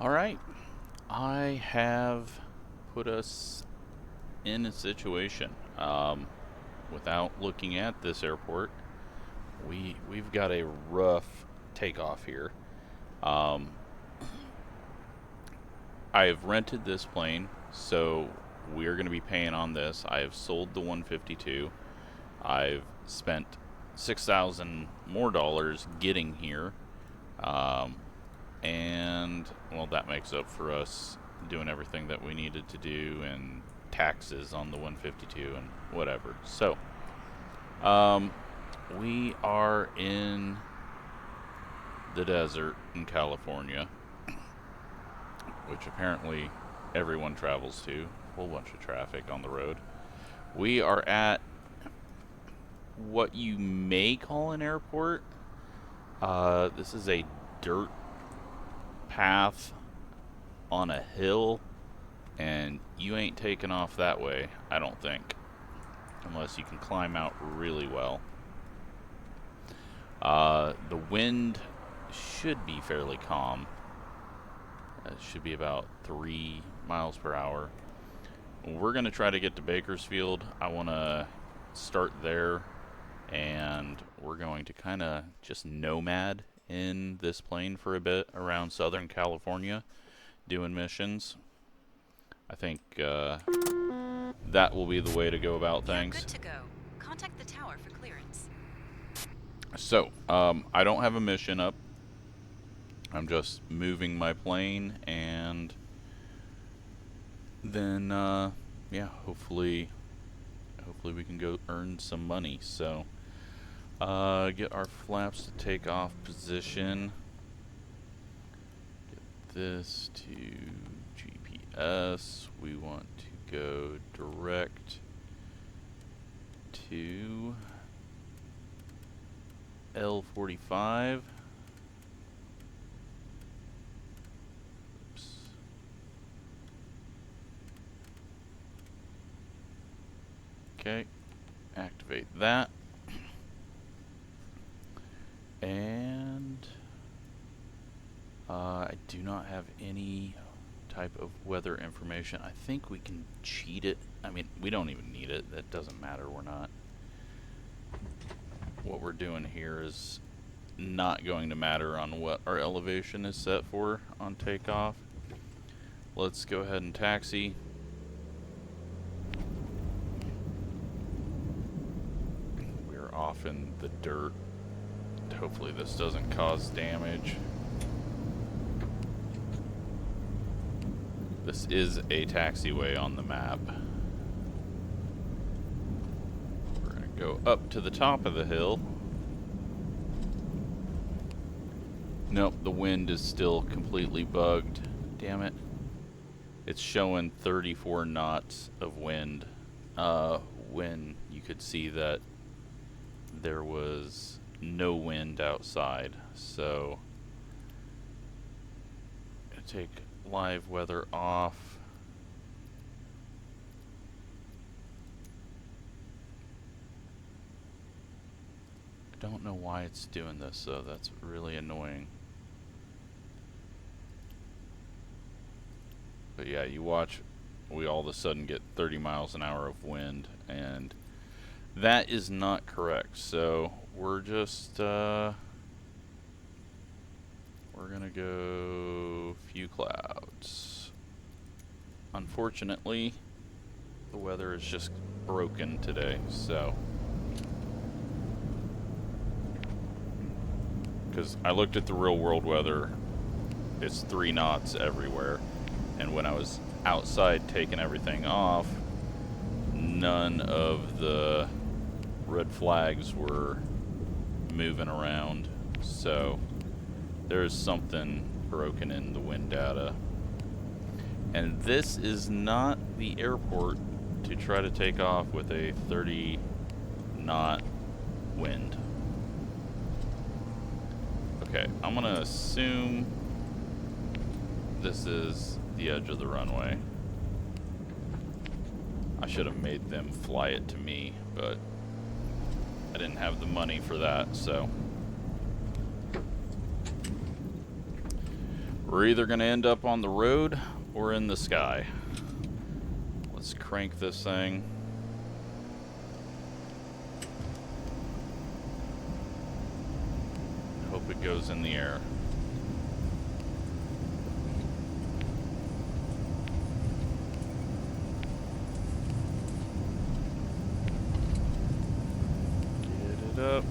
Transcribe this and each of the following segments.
Alright, I have put us in a situation. Without looking at this airport, we've got a rough takeoff here. I have rented this plane, so we're going to be paying on this. I have sold the 152. I've spent $6,000 more getting here. And, well, that makes up for us doing everything that we needed to do and taxes on the 152 and whatever. So, we are in the desert in California, which apparently everyone travels to. A whole bunch of traffic on the road. We are at what you may call an airport. This is a dirt path on a hill, and you ain't taking off that way, I don't think, unless you can climb out really well. The wind should be fairly calm. It should be about 3 miles per hour. We're going to try to get to Bakersfield. I want to start there, and we're going to kind of just nomad in this plane for a bit around Southern California doing missions. I think that will be the way to go about things. You're good to go. Contact the tower for clearance. So, I don't have a mission up. I'm just moving my plane, and then, yeah, hopefully we can go earn some money. So, get our flaps to take off position. Get this to GPS. We want to go direct to L45. Oops. Okay, activate that. And I do not have any type of weather information. I think we can cheat it. I mean, we don't even need it. That doesn't matter. We're not. What we're doing here is not going to matter on what our elevation is set for on takeoff. Let's go ahead and taxi. We're off in the dirt. Hopefully this doesn't cause damage. This is a taxiway on the map. We're going to go up to the top of the hill. Nope, the wind is still completely bugged. Damn it. It's showing 34 knots of wind when you could see that there was no wind outside. So I'm gonna take live weather off. I don't know why it's doing this, so that's really annoying. But yeah, you watch, we all of a sudden get 30 miles an hour of wind, and that is not correct. So we're just we're gonna go few clouds. Unfortunately, the weather is just broken today, so because I looked at the real world weather, it's 3 knots everywhere, and when I was outside taking everything off, none of the red flags were moving around. So there's something broken in the wind data, and this is not the airport to try to take off with a 30 knot wind. Okay, I'm gonna assume this is the edge of the runway. I should have made them fly it to me, but I didn't have the money for that, so We're either going to end up on the road or in the sky. Let's crank this thing. Hope it goes in the air. Get it up,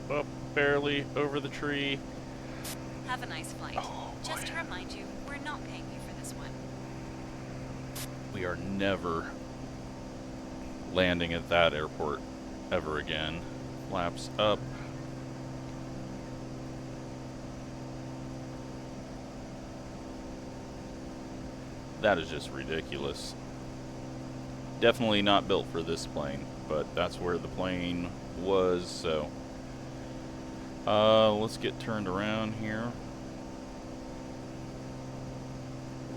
up, barely over the tree. Have a nice flight. Oh, Just to remind you, we're not paying you for this one. We are never landing at that airport ever again. Flaps up. That is just ridiculous. Definitely not built for this plane, but that's where the plane was, so. Let's get turned around here.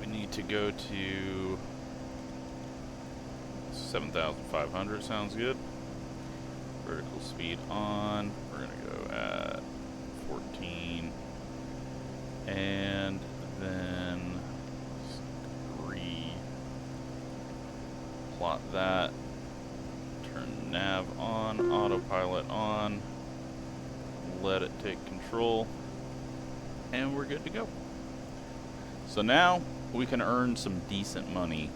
We need to go to 7,500, sounds good. Vertical speed on. We're gonna go at 14. And then plot that. Turn nav on, autopilot on. Let it take control. And we're good to go. So now we can earn some decent money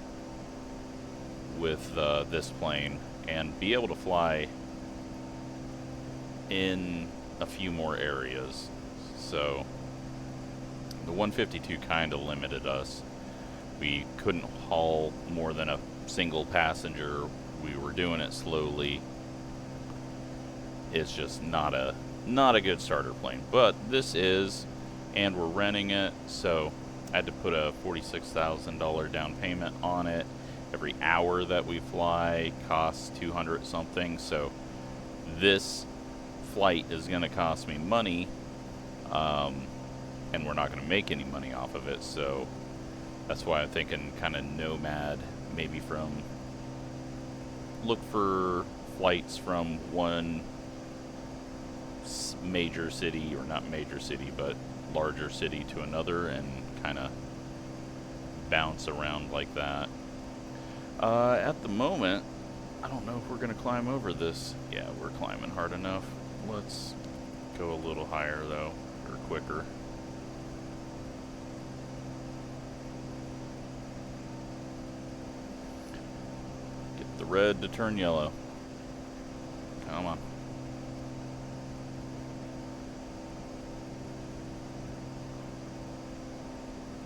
with this plane and be able to fly in a few more areas. So the 152 kind of limited us. We couldn't haul more than a single passenger. We were doing it slowly. It's just not a good starter plane, but this is, and we're renting it, so I had to put a $46,000 down payment on it. Every hour that we fly costs 200 something, so this flight is going to cost me money, and we're not going to make any money off of it, so that's why I'm thinking kind of nomad, maybe look for flights from one major city, or not major city, but larger city to another, and kind of bounce around like that. At the moment, I don't know if we're going to climb over this. Yeah, we're climbing hard enough. Let's go a little higher, though, or quicker. Get the red to turn yellow. Come on.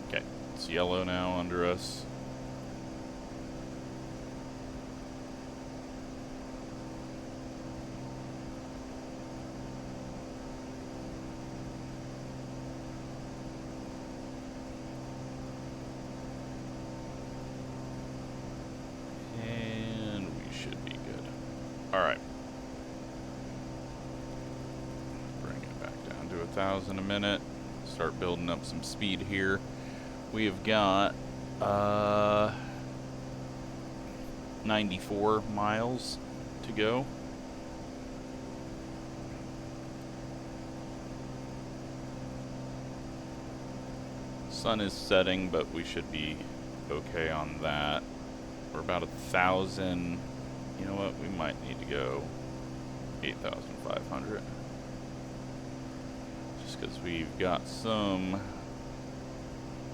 Okay, it's yellow now under us. Alright. Bring it back down to 1,000 a minute. Start building up some speed here. We have got 94 miles to go. Sun is setting, but we should be okay on that. We're about 1,000. You know what? We might need to go 8,500. Just because we've got some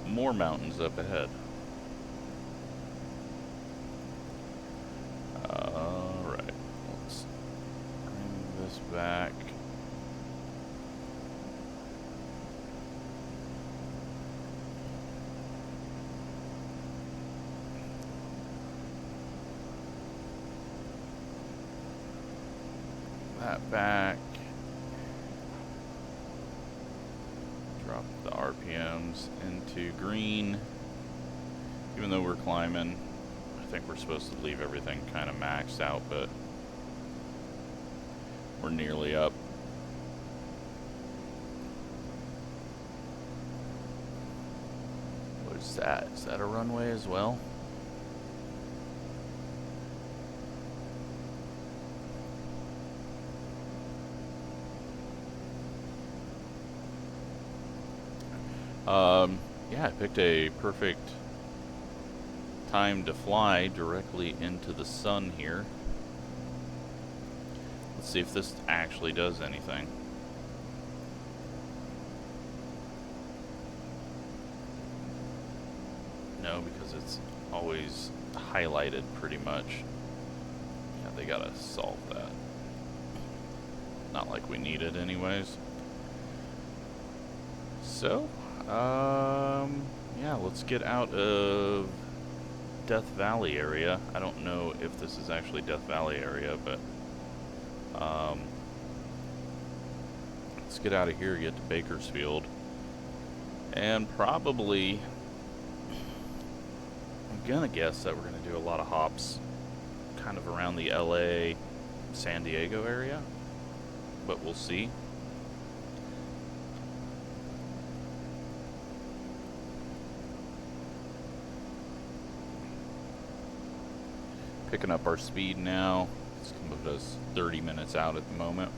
more mountains up ahead. Alright, let's bring this back. That back. Drop the RPMs into green. Even though we're climbing, I think we're supposed to leave everything kind of maxed out, but we're nearly up. What is that? Is that a runway as well? Yeah, I picked a perfect time to fly directly into the sun here. Let's see if this actually does anything. No, because it's always highlighted pretty much. Yeah, they gotta solve that. Not like we need it anyways. So, yeah, let's get out of Death Valley area. I don't know if this is actually Death Valley area, but let's get out of here, get to Bakersfield, and probably, I'm gonna guess that we're gonna do a lot of hops kind of around the LA, San Diego area, but we'll see. Picking up our speed now. It's going to put us 30 minutes out at the moment.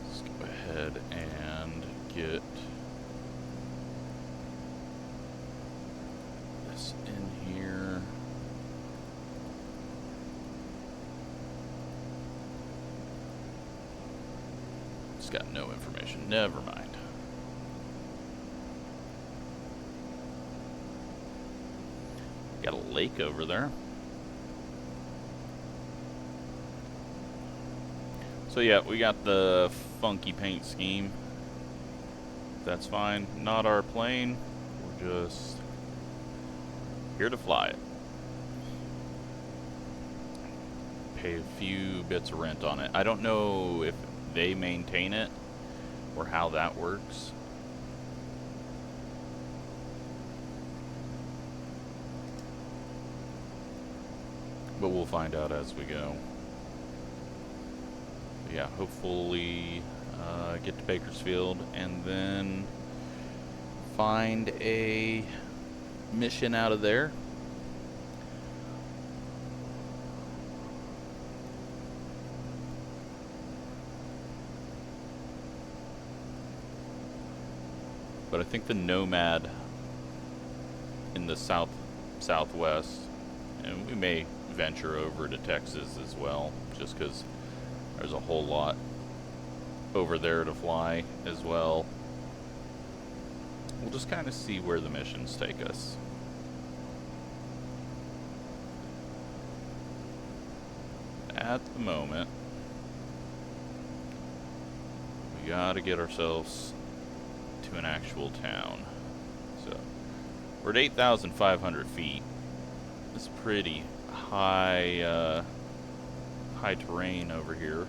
Let's go ahead and get this in here. It's got no information. Never mind. Got a lake over there. So yeah, we got the funky paint scheme. That's fine. Not our plane. We're just here to fly it. Pay a few bits of rent on it. I don't know if they maintain it or how that works. But we'll find out as we go. But yeah, hopefully get to Bakersfield and then find a mission out of there. But I think the Nomad in the southwest, and we may venture over to Texas as well, just because there's a whole lot over there to fly as well. We'll just kind of see where the missions take us. At the moment, we gotta get ourselves to an actual town. So we're at 8,500 feet. It's pretty high high terrain over here.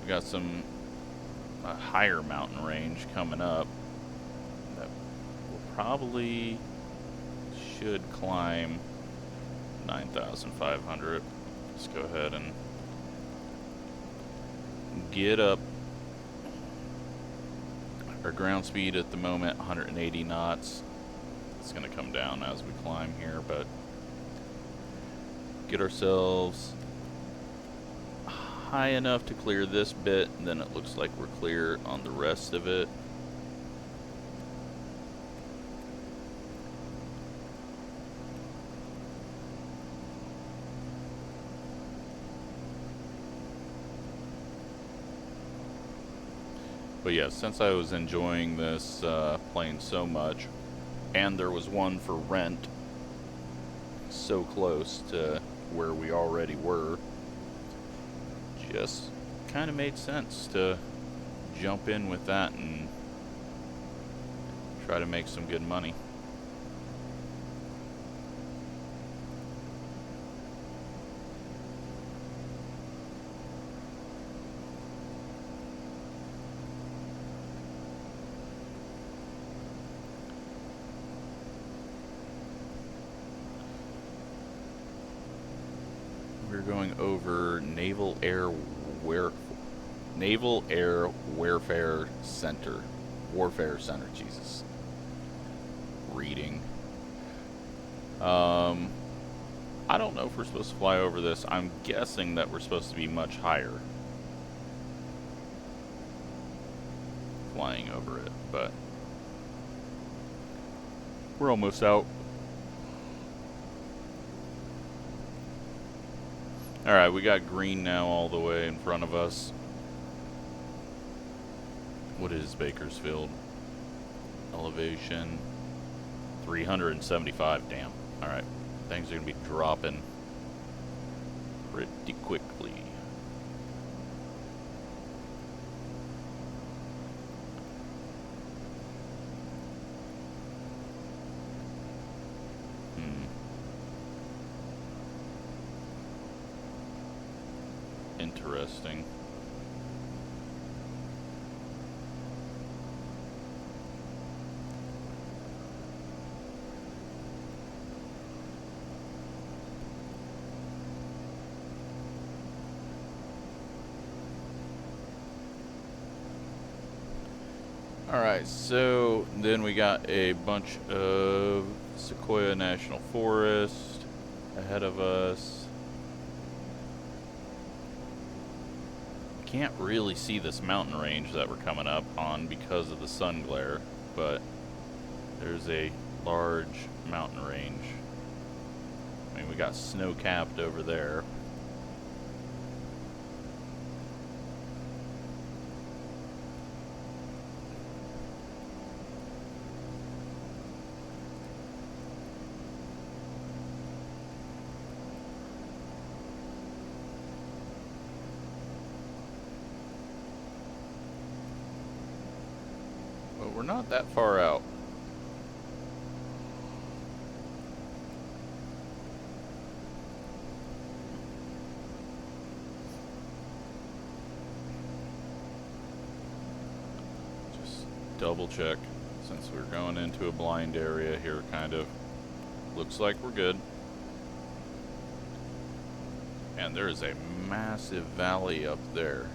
We got some higher mountain range coming up that will probably should climb 9,500. Let's go ahead and get up. Our ground speed at the moment, 180 knots. It's going to come down as we climb here, but get ourselves high enough to clear this bit, and then it looks like we're clear on the rest of it. But yeah, since I was enjoying this plane so much, and there was one for rent so close to where we already were, just kind of made sense to jump in with that and try to make some good money. We're going over Naval Air Warfare Center. Jesus. Reading. I don't know if we're supposed to fly over this. I'm guessing that we're supposed to be much higher flying over it, but we're almost out. Alright, we got green now all the way in front of us. What is Bakersfield? Elevation 375, damn. Alright, things are going to be dropping pretty quickly. Interesting. Alright, so then we got a bunch of Sequoia National Forest ahead of us. Can't really see this mountain range that we're coming up on because of the sun glare, but there's a large mountain range. I mean, we got snow-capped over there. But we're not that far out. Just double check, since we're going into a blind area here, kind of. Looks like we're good. And there is a massive valley up there.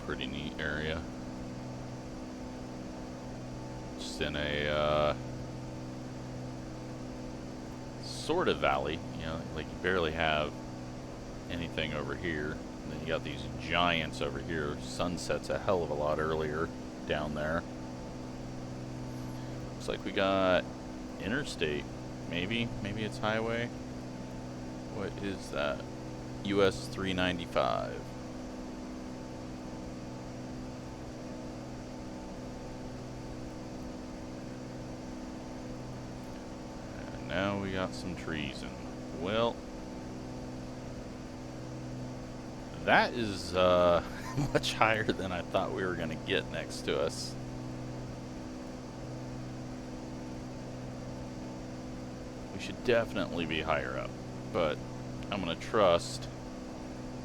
Pretty neat area. Just in a sort of valley, you know, like you barely have anything over here. And then you got these giants over here. Sunset's a hell of a lot earlier down there. Looks like we got interstate, maybe it's highway. What is that? US 395. Now we got some trees, and well, that is much higher than I thought we were going to get next to us. We should definitely be higher up, but I'm going to trust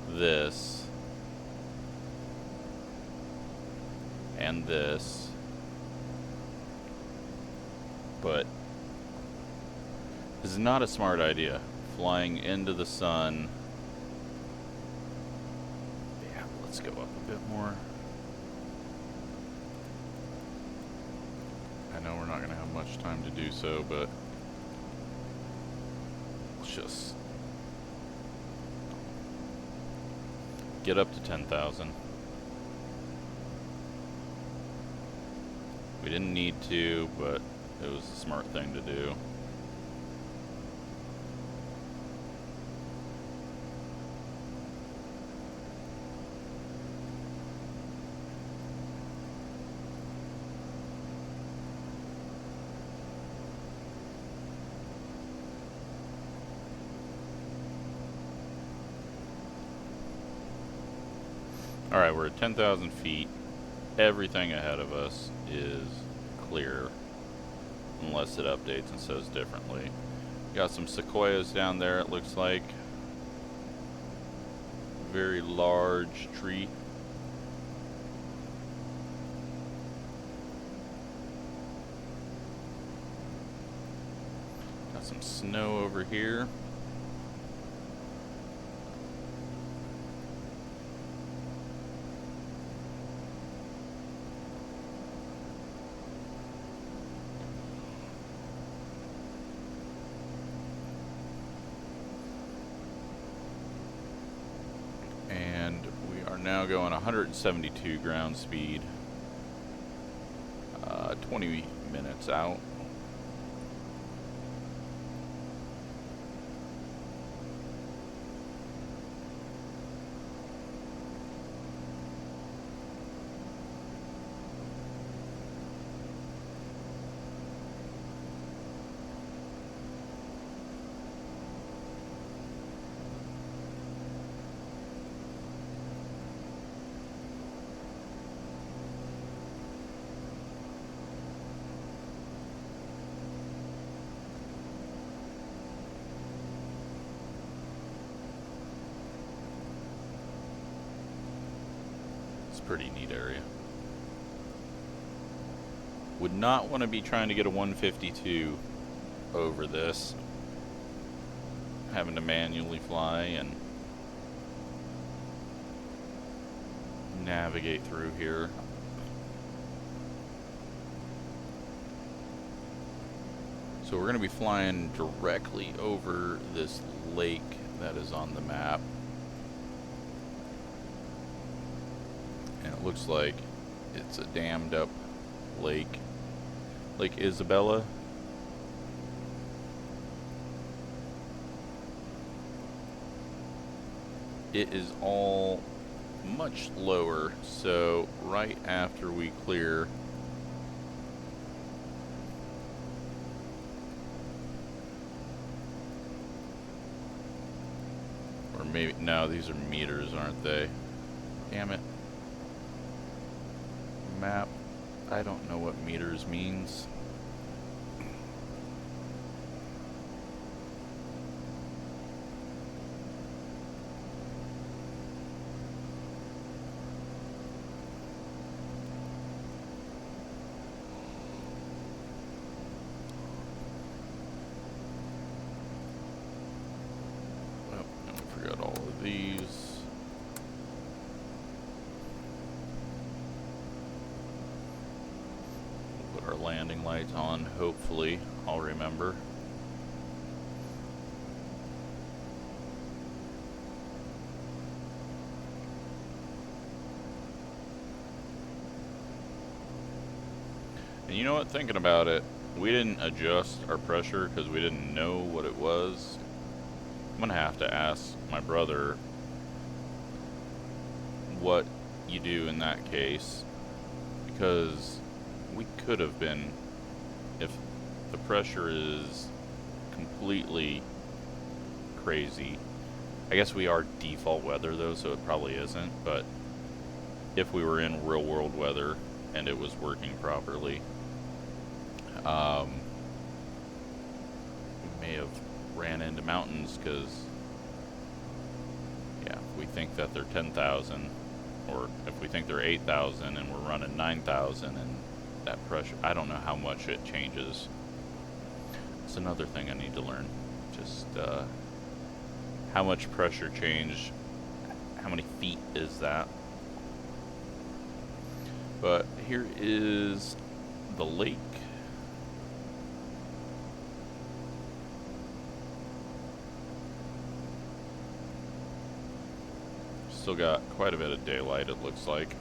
this and this, but this is not a smart idea, flying into the sun. Yeah, let's go up a bit more. I know we're not going to have much time to do so, but let's just get up to 10,000. We didn't need to, but it was a smart thing to do. Alright, we're at 10,000 feet. Everything ahead of us is clear, unless it updates and says differently. Got some sequoias down there, it looks like. very large tree. Got some snow over here. Now going 172 ground speed, 20 minutes out. Pretty neat area. Would not want to be trying to get a 152 over this, having to manually fly and navigate through here. So we're going to be flying directly over this lake that is on the map. And it looks like it's a dammed up lake. Lake Isabella. It is all much lower, so right after we clear or maybe, no, these are meters, aren't they? Damn it. Map. I don't know what meters means. Well, and we forgot all of these. Our landing lights on, hopefully I'll remember. And you know what, thinking about it, we didn't adjust our pressure because we didn't know what it was. I'm gonna have to ask my brother what you do in that case, because we could have been, if the pressure is completely crazy. I guess we are default weather though, so it probably isn't, but if we were in real world weather and it was working properly, we may have ran into mountains, because yeah, if we think that they're 10,000, or if we think they're 8,000 and we're running 9,000, and that pressure, I don't know how much it changes. It's another thing I need to learn. Just how much pressure change, how many feet is that? But here is the lake. Still got quite a bit of daylight, it looks like.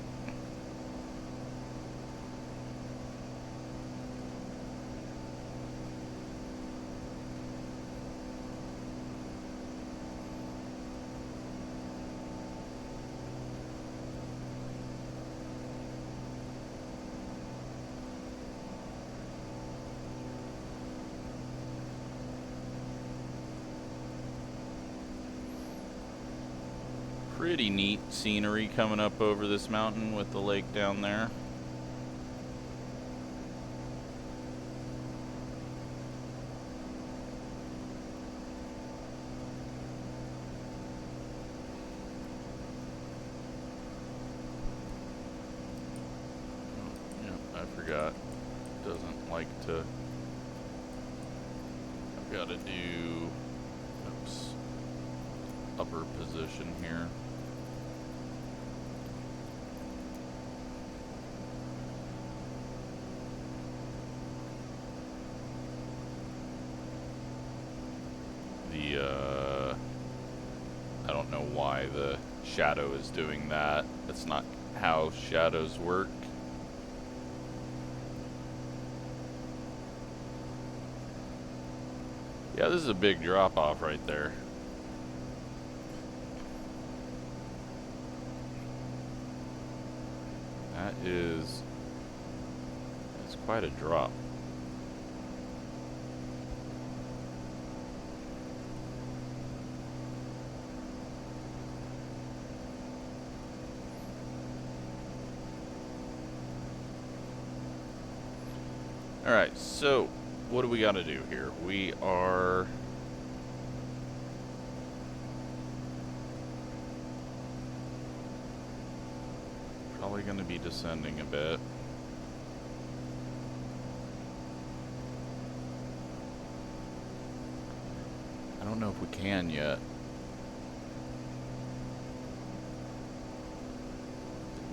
Pretty neat scenery coming up over this mountain with the lake down there. forgot. Doesn't like to. I've got to do. Oops. Upper position here. I don't know why the shadow is doing that. That's not how shadows work. Yeah, this is a big drop off right there. That's quite a drop. Alright, so what do we got to do here? We are probably going to be descending a bit. I don't know if we can yet.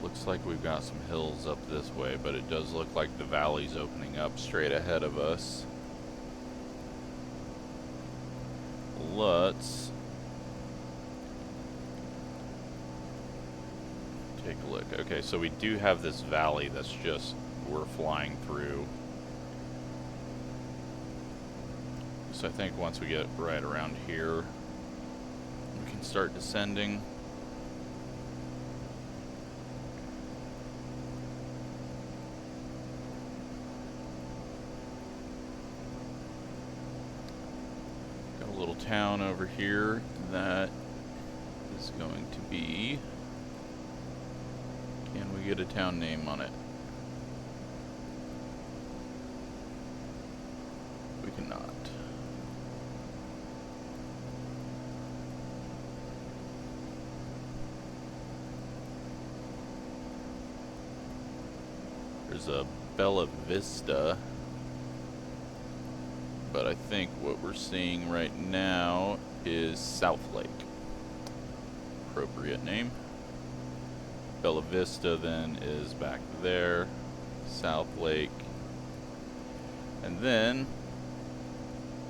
Looks like we've got some hills up this way, but it does look like the valley's opening up straight ahead of us. Let's take a look. Okay, so we do have this valley that's just, we're flying through. So I think once we get right around here, we can start descending. Little town over here that is going to be, can we get a town name on it? We cannot. There's a Bella Vista. But I think what we're seeing right now is South Lake. Appropriate name. Bella Vista then is back there. South Lake. And then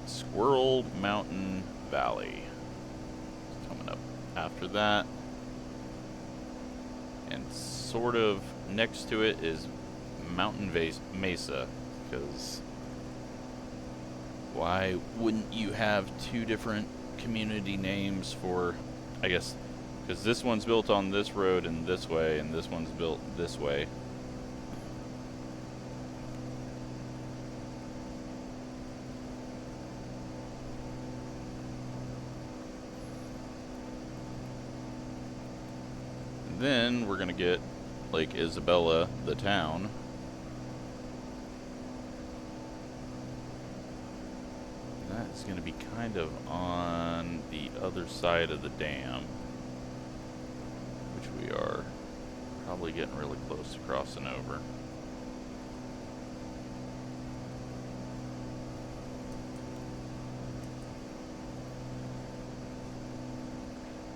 Squirrel Mountain Valley. Coming up after that. And sort of next to it is Mountain Mesa. Because why wouldn't you have two different community names for, I guess, because this one's built on this road and this way, and this one's built this way. And then we're going to get Lake Isabella, the town. That's going to be kind of on the other side of the dam, which we are probably getting really close to crossing over.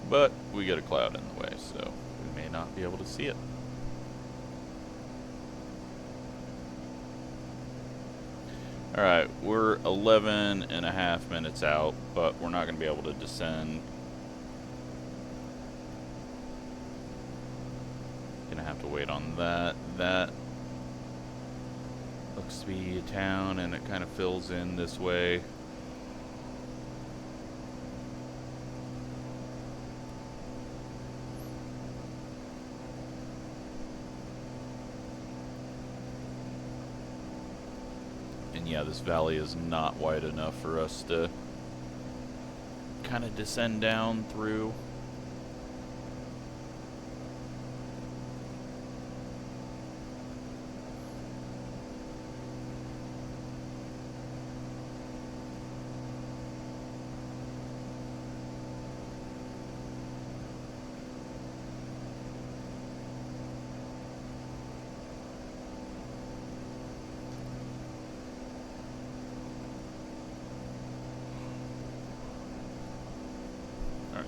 But we get a cloud in the way, so we may not be able to see it. Alright, we're 11 and a half minutes out, but we're not going to be able to descend. Gonna have to wait on that. That looks to be a town, and it kind of fills in this way. And yeah, this valley is not wide enough for us to kind of descend down through.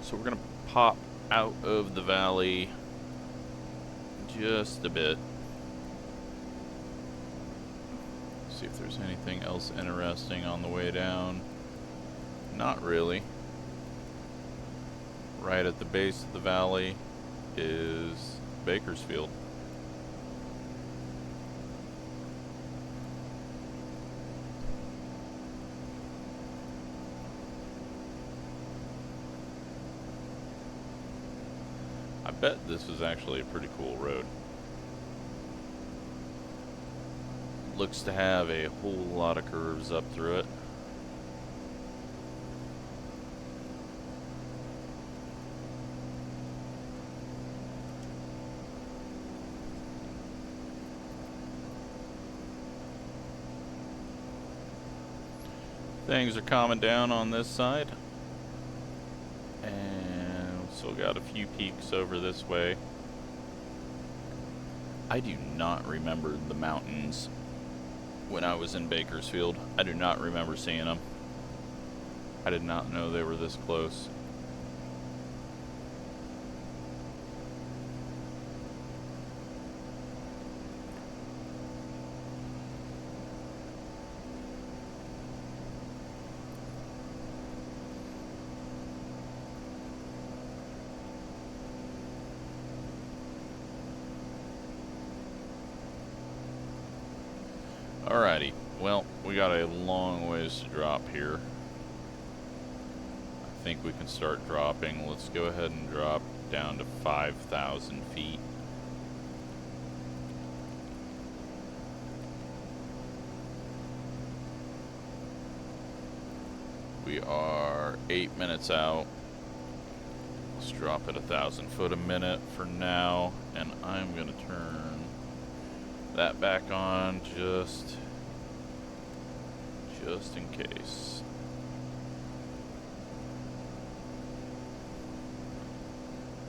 So we're gonna pop out of the valley just a bit. See if there's anything else interesting on the way down. Not really. Right at the base of the valley is Bakersfield. I bet this is actually a pretty cool road. Looks to have a whole lot of curves up through it. Things are calming down on this side. And still got a few peaks over this way. I do not remember the mountains when I was in Bakersfield. I do not remember seeing them. I did not know they were this close. Alrighty, well, we got a long ways to drop here. I think we can start dropping. Let's go ahead and drop down to 5,000 feet. We are 8 minutes out. Let's drop at 1,000 foot a minute for now, and I'm gonna turn that back on just in case.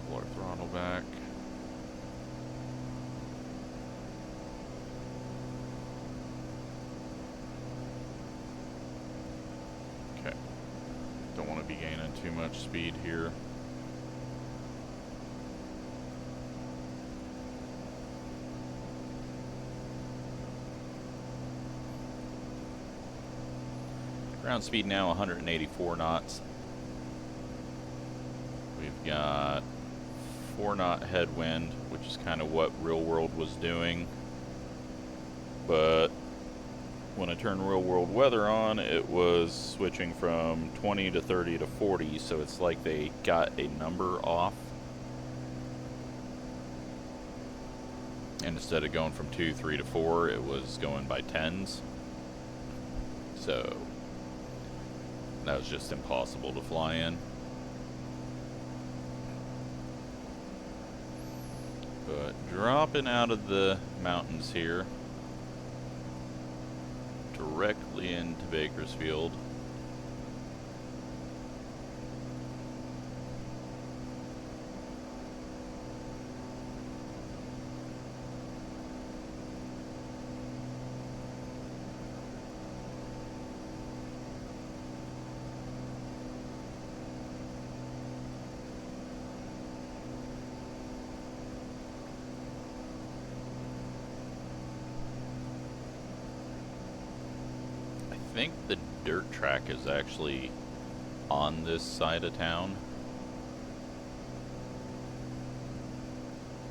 Pull our throttle back. Okay. Don't want to be gaining too much speed here. Ground speed now 184 knots. We've got 4-knot headwind, which is kind of what real world was doing. But when I turned real world weather on, it was switching from 20 to 30 to 40, so it's like they got a number off. And instead of going from 2, 3 to 4, it was going by tens. So that was just impossible to fly in. But dropping out of the mountains here, directly into Bakersfield. I think the dirt track is actually on this side of town.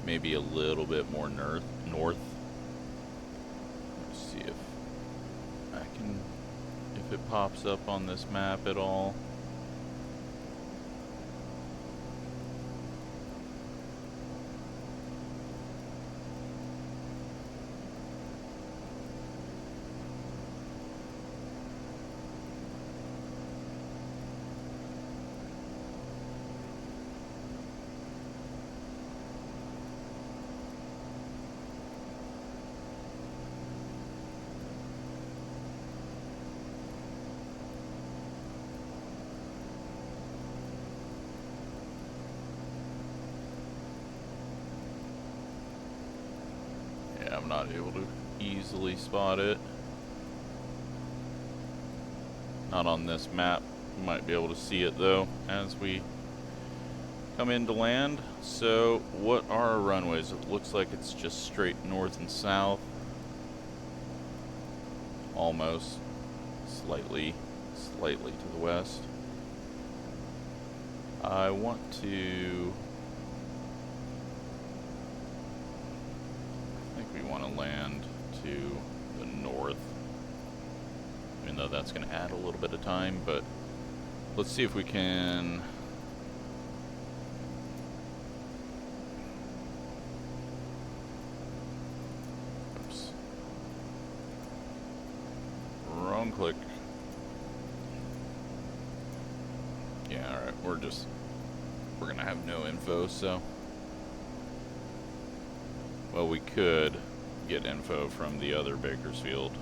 Maybe a little bit more north. Let's see if I can, if it pops up on this map at all. I'm not able to easily spot it. Not on this map. You might be able to see it though as we come in to land. So what are our runways? It looks like it's just straight north and south. Almost. Slightly to the west. I want to... I think we want to land to the north. Even though that's going to add a little bit of time, but let's see if we can... Oops. Wrong click. Yeah, alright, we're going to have no info, so... Well, we could get info from the other Bakersfield.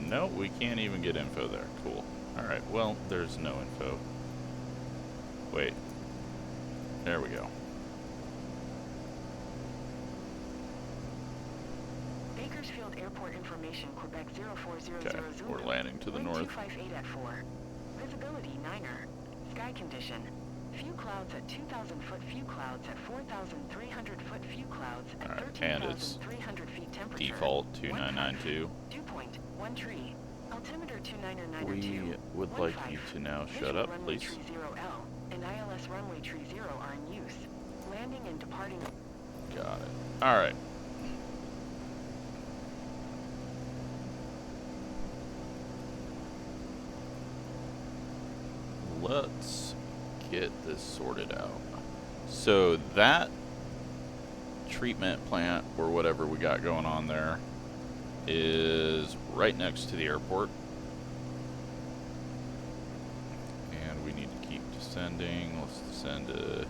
No, we can't even get info there. Cool. Alright, well, there's no info. Wait. There we go. Bakersfield Airport information, Quebec 0400. Okay, we're landing to the north. 258 at 4. Visibility 9er. Sky condition. Few clouds at 2,000 foot, few clouds at 4,300 foot, few clouds at 13,300 feet temperature. Default 2992. Dew point, 1 tree. Altimeter 2992. We would like you to now shut up, please. Tree 0L and ILS runway tree 0 are in use. Landing and departing. Got it. Alright. Let's get this sorted out. So that treatment plant or whatever we got going on there is right next to the airport. And we need to keep descending. Let's descend to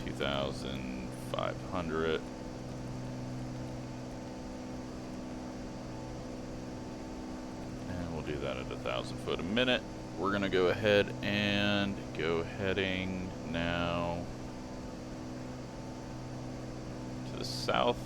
2,500. And we'll do that at 1,000 foot a minute. We're going to go ahead and go heading now to the south.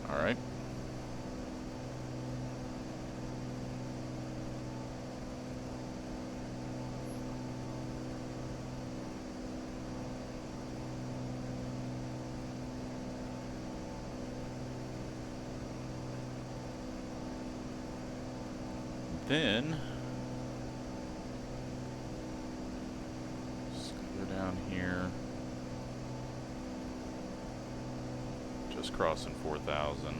All right. Then just go down here. Just crossing 4,000.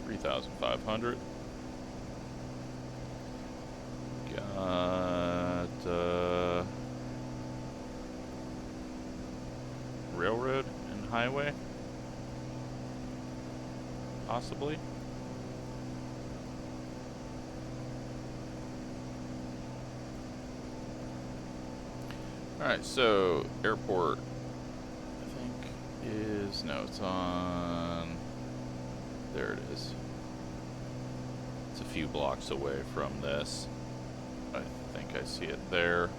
$3,500. Got railroad and highway, possibly. All right, so airport, I think is, no, it's on, there it is. It's a few blocks away from this. I think I see it there.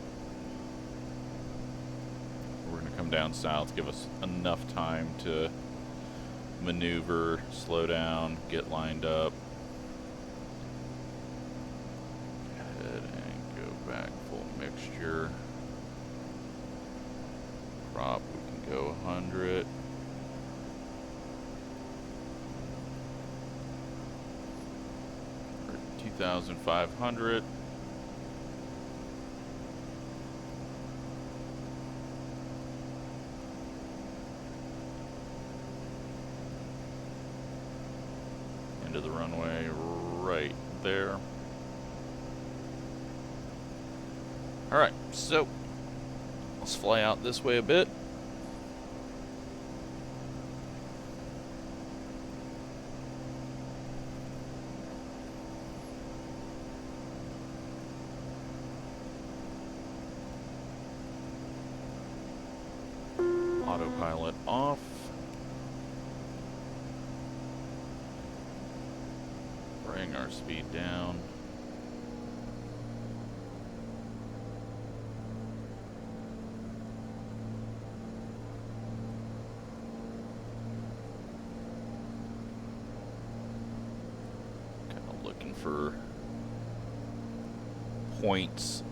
We're going to come down south, give us enough time to maneuver, slow down, get lined up. Go ahead and go back full mixture. Prop, we can go 100. Or 2,500. into the runway right there. Alright, so let's fly out this way a bit. Autopilot off. Bring our speed down. Kind of looking for points.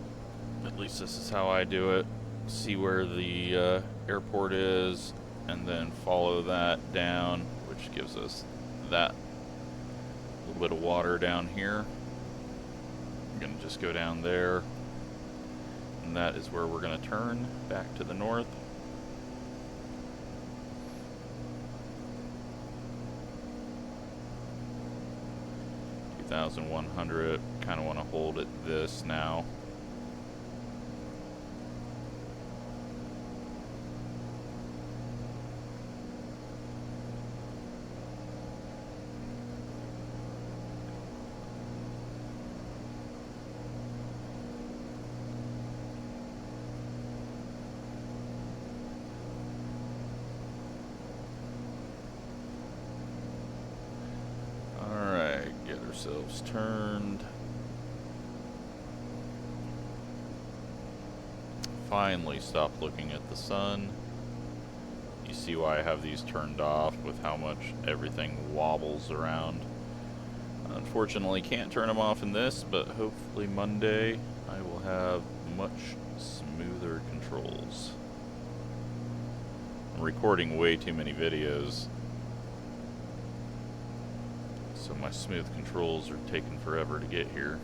At least this is how I do it. See where the airport is, and then follow that down, which gives us that little bit of water down here. I'm gonna just go down there, and that is where we're gonna turn back to the north. $2,100. Kind of want to hold at this now. Ourselves turned. Finally stop looking at the sun. You see why I have these turned off with how much everything wobbles around. Unfortunately can't turn them off in this, but hopefully Monday I will have much smoother controls. I'm recording way too many videos, so my smooth controls are taking forever to get here.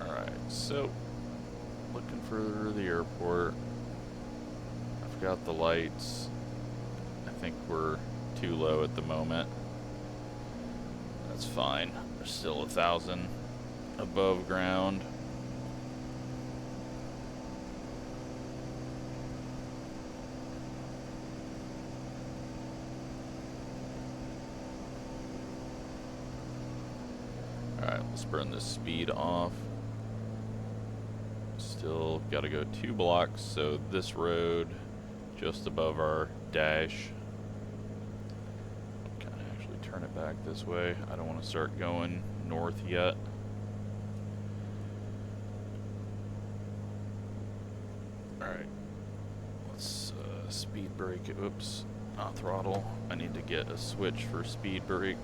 Alright, so looking for the airport. I've got the lights. I think we're too low at the moment. That's fine. There's still 1,000 above ground. Alright, let's burn this speed off. Still gotta go 2 blocks, so this road just above our dash. Can I actually turn it back this way? I don't want to start going north yet. Alright, let's speed brake it. Oops, not throttle. I need to get a switch for speed brake.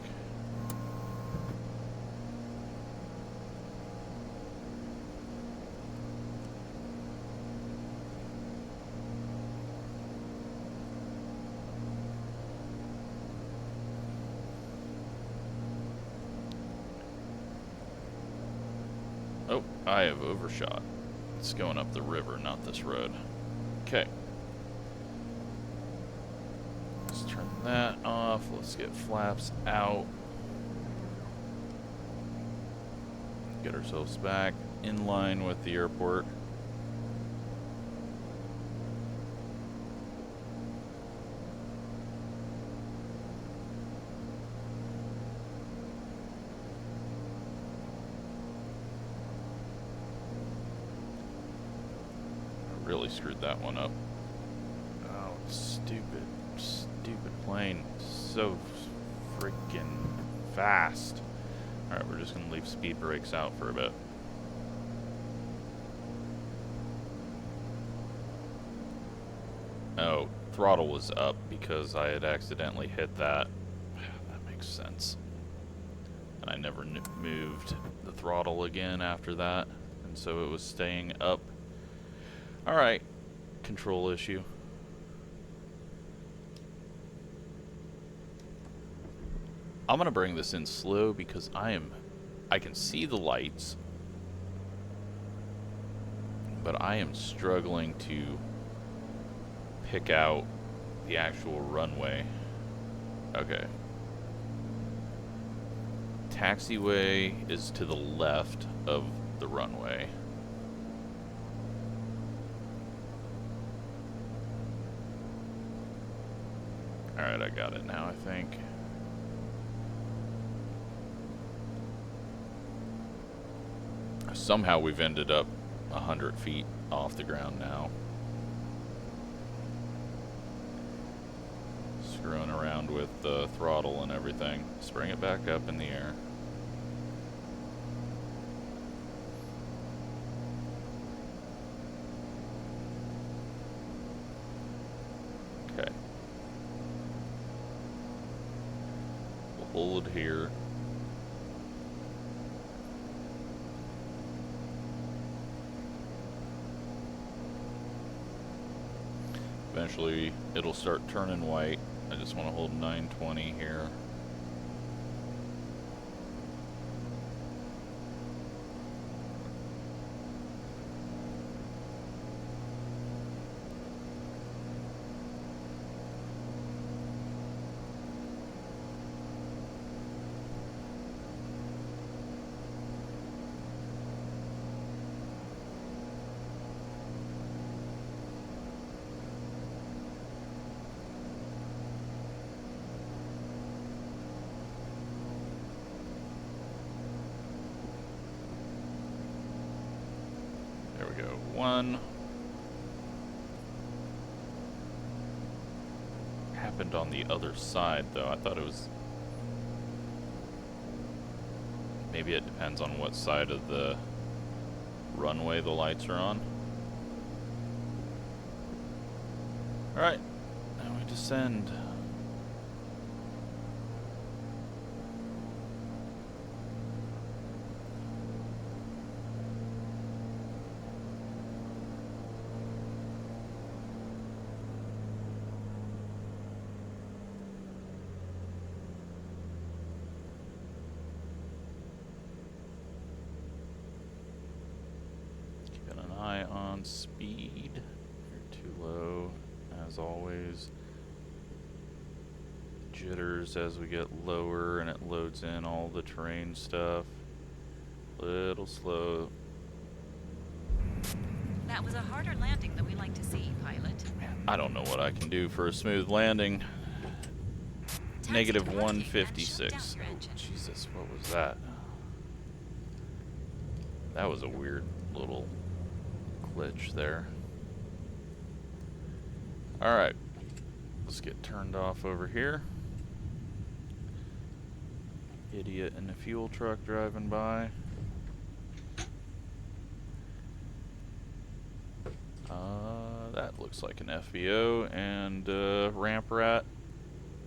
Oh, I have overshot. It's going up the river, not this road. Okay. Let's turn that off. Let's get flaps out. Get ourselves back in line with the airport. Really screwed that one up. Oh, stupid plane. So freaking fast. Alright, we're just gonna leave speed brakes out for a bit. Oh, throttle was up because I had accidentally hit that. That makes sense. And I never moved the throttle again after that, and so it was staying up. Alright, control issue. I'm gonna bring this in slow because I can see the lights, but I am struggling to pick out the actual runway. Okay. Taxiway is to the left of the runway. Alright, I got it now, I think. Somehow we've ended up 100 feet off the ground now. Screwing around with the throttle and everything. Let's bring it back up in the air. Okay. We'll hold here. Eventually it'll start turning white. I just want to hold 920 here. There we go. One. Happened on the other side, though. I thought it was... Maybe it depends on what side of the runway the lights are on. Alright. Now we descend. On speed. You're too low, as always. Jitters as we get lower and it loads in all the terrain stuff. Little slow. That was a harder landing than we like to see, pilot. I don't know what I can do for a smooth landing. Negative 156. Oh, Jesus, what was that? That was a weird little glitch there. Alright, let's get turned off over here. Idiot in the fuel truck driving by. That looks like an FBO and ramp rat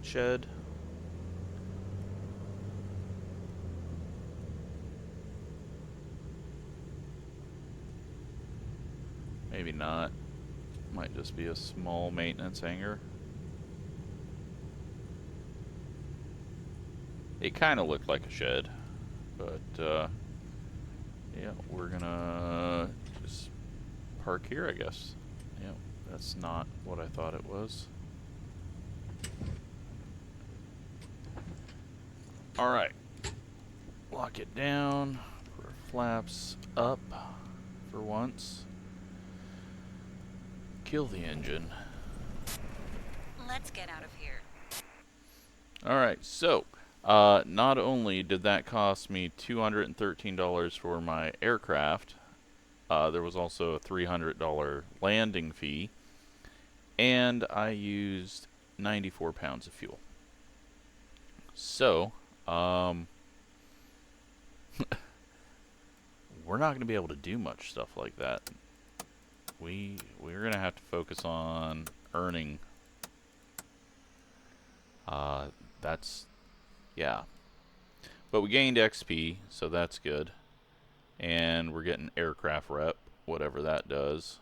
shed. Maybe not. Might just be a small maintenance hangar. It kind of looked like a shed, but yeah, we're gonna just park here, I guess. Yep, that's not what I thought it was. Alright, lock it down, put our flaps up for once. Kill the engine. Let's get out of here. Alright, so not only did that cost me $213 for my aircraft, there was also a $300 landing fee, and I used 94 pounds of fuel. So, we're not going to be able to do much stuff like that. We're going to have to focus on earning. Yeah. But we gained XP, so that's good. And we're getting aircraft rep, whatever that does.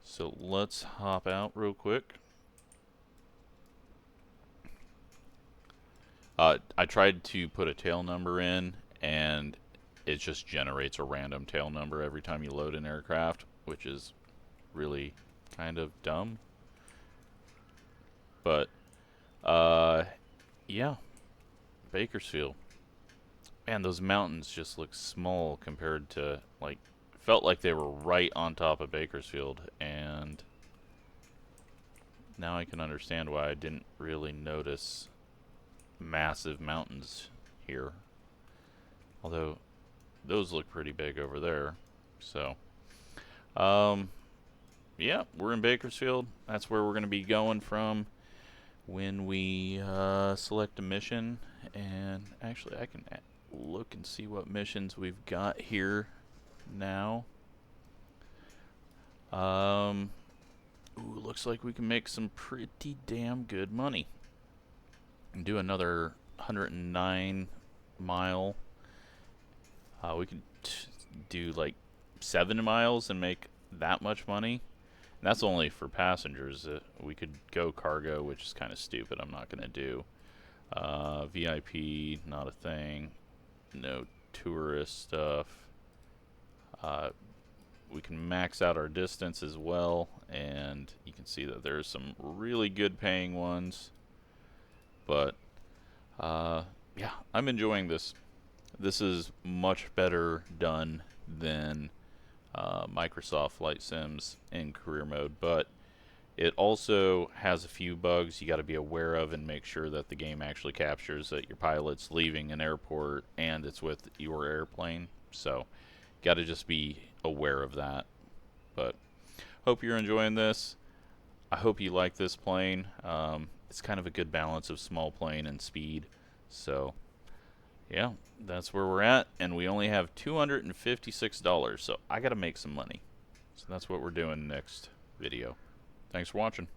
So let's hop out real quick. I tried to put a tail number in, and it just generates a random tail number every time you load an aircraft, which is really kind of dumb. But yeah, Bakersfield. Man, those mountains just look small compared to, like, felt like they were right on top of Bakersfield, and now I can understand why I didn't really notice massive mountains here. Although those look pretty big over there. So yeah, we're in Bakersfield. That's where we're going to be going from when we select a mission. And actually I can look and see what missions we've got here now. Ooh, looks like we can make some pretty damn good money. And do another 109 mile. We could do like 7 miles and make that much money. And that's only for passengers. We could go cargo, which is kind of stupid. I'm not going to do. VIP, not a thing. No tourist stuff. We can max out our distance as well, and you can see that there's some really good paying ones. But yeah, I'm enjoying this. This is much better done than Microsoft Flight Sims in career mode, but it also has a few bugs you got to be aware of and make sure that the game actually captures that your pilot's leaving an airport and it's with your airplane. So got to just be aware of that. But hope you're enjoying this. I hope you like this plane. It's kind of a good balance of small plane and speed. So yeah, that's where we're at, and we only have $256, so I gotta make some money. So that's what we're doing next video. Thanks for watching.